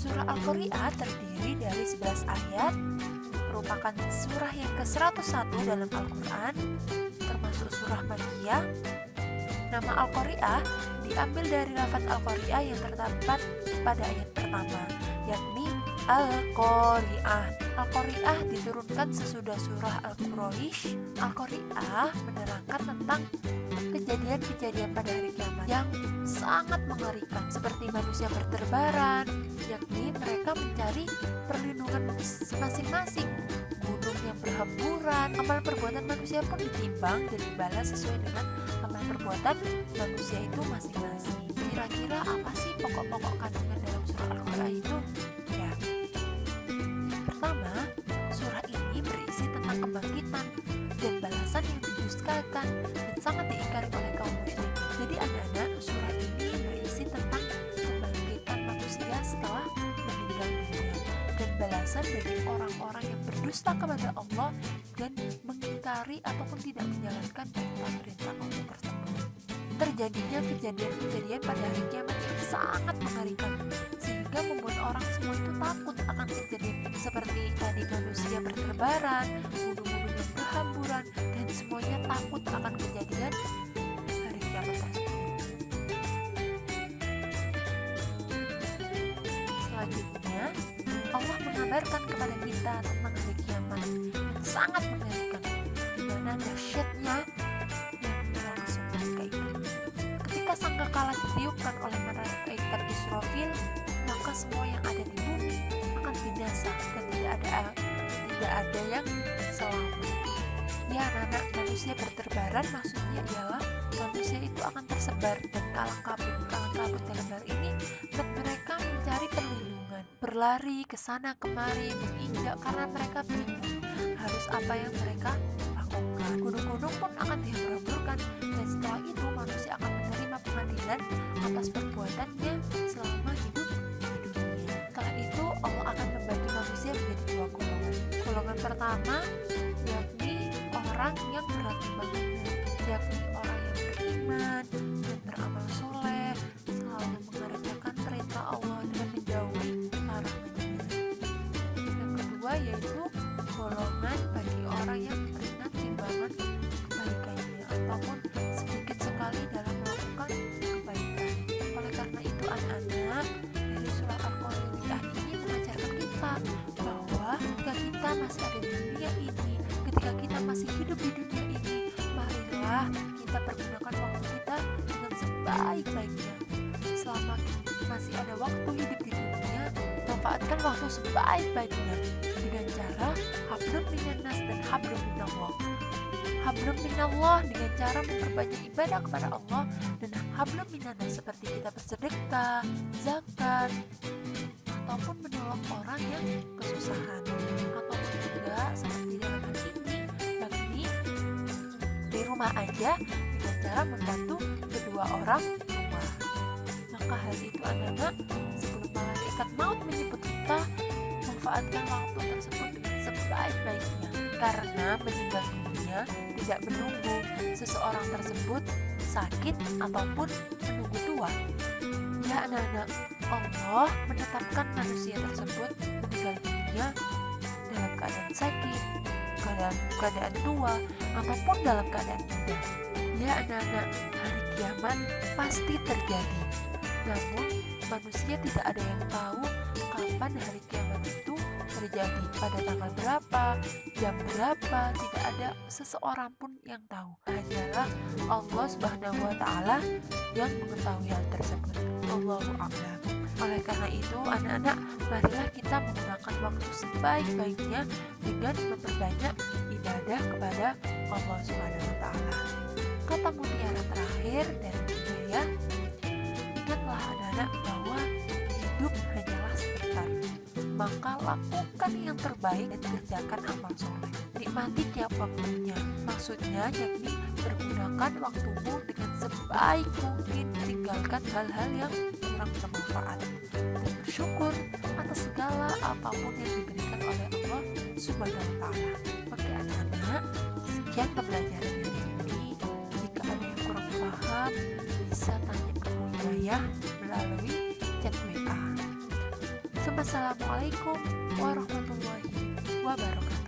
Surah Al-Qari'ah terdiri dari 11 ayat, merupakan surah yang ke-101 dalam Al-Quran, termasuk surah Makkiyah. Nama Al-Qari'ah diambil dari lafaz Al-Qari'ah yang terdapat pada ayat pertama, yakni Al-Qari'ah. Al-Qari'ah diturunkan sesudah surah Al-Quraish. Al-Qari'ah menerangkan tentang kejadian-kejadian pada hari kiamat yang sangat mengerikan, seperti manusia berterbaran, yakni mereka mencari perlindungan masing-masing, gunung yang berhamburan. Amal perbuatan manusia pun ditimbang dan dibalas sesuai dengan amal perbuatan manusia itu masing-masing. Kira-kira apa sih pokok-pokok kandungan dalam surah Al-Qari'ah itu? Ya, pertama, surah ini berisi tentang kebangkitan dan balasan yang didustakan dan sangat diingkari oleh kaum musyrikin. Jadi anak-anak, surah ini berisi tentang kebangkitan manusia setelah meninggal dunia dan balasan bagi orang-orang yang berdusta kepada Allah dan mengingkari ataupun tidak menjalankan perintah-perintah Allah tersebut. Terjadinya kejadian-kejadian pada hari kiamat yang sangat mengerikan, sehingga membuat orang semua itu takut akan kejadian seperti tadi manusia berterbaran, gunung-gunung yang berhamburan, dan semuanya takut akan kejadian hari kiamat tersebut. Selanjutnya, Allah mengabarkan kepada kita tentang hari kiamat yang sangat mengerikan, di mana dahsyatnya yang berlangsung ketika itu. Ketika sangkakala ditiupkan oleh malaikat Israfil, maka semua yang ada di bumi akan binasa dan tidak ada yang selamat. Ya anak-anak, manusia berterbaran maksudnya ialah manusia itu akan tersebar dan kalang kabut. Kalang kabut dalam hal ini mereka mencari perlindungan, berlari ke sana kemari, menginjak karena mereka bingung harus apa yang mereka lakukan. Gunung-gunung pun akan dihambur-hamburkan dan setelah itu manusia akan menerima pengadilan atas perbuatannya selama hidup di dunia. Setelah itu Allah akan membagi manusia menjadi dua golongan. Golongan pertama yakni orang yang beriman, yakni orang yang beriman dan beramal soleh, selalu mengerjakan perintah Allah dan menjauhi larangannya. Yang kedua yaitu golongan bagi orang yang pernah timbangan kebaikannya ataupun sedikit sekali dalam melakukan kebaikan. Oleh karena itu anak-anak, dari surah Al-Qari'ah ini mengajarkan kita bahwa ketika kita masih ada di dunia ini, ketika kita masih hidup di dunia ini, marilah kita pergunakan waktu kita dengan sebaik-baiknya. Selama masih ada waktu hidup di dunia, manfaatkan waktu sebaik-baiknya dengan cara hablum minannas dan hablum minallah. Hablum minallah dengan cara memperbanyak ibadah kepada Allah, dan hablum minannas seperti kita bersedekah, zakat, ataupun menolong orang yang kesusahan, ataupun juga seperti dalam hal ini yakni di rumah aja dengan cara membantu kedua orang tua. Maka hal itu anak-anak, sebelum malaikat maut menyebut kita, manfaatkan waktu tersebut dengan sebaik-baiknya, karena meninggal dunia tidak menunggu seseorang tersebut sakit ataupun menunggu tua. Ya anak-anak, Allah menetapkan manusia tersebut meninggal dunia dalam keadaan sakit, keadaan tua, ataupun dalam keadaan muda. Ya anak-anak, hari kiamat pasti terjadi. Namun manusia tidak ada yang tahu kapan hari kiamat itu terjadi, pada tanggal berapa, jam berapa, tidak ada seseorang pun yang tahu. Hanyalah Allah Subhanahu wa Ta'ala yang mengetahui hal tersebut. Allahu a'lam. Oleh karena itu, anak-anak, marilah kita menggunakan waktu sebaik-baiknya dengan memperbanyak ibadah kepada Allah Subhanahu wa Ta'ala. Kata mutiara terakhir dari Hidayah, ingatlah anak-anak bahwa hidup hanyalah sebentar. Maka lakukan yang terbaik dan kerjakan amal soleh. Nikmati tiap waktunya. Maksudnya yakni pergunakan waktumu dengan sebaik mungkin. Tinggalkan hal-hal yang kurang bermanfaat dan bersyukur atas segala apapun yang diberikan oleh Allah Subhanahu wa Ta'ala. Oke anak-anak, sekian pembelajaran hari ini. Jika ada yang kurang paham, bisa tanya ke Bu Hidayah melalui chat WA. Wassalamualaikum warahmatullahi wabarakatuh.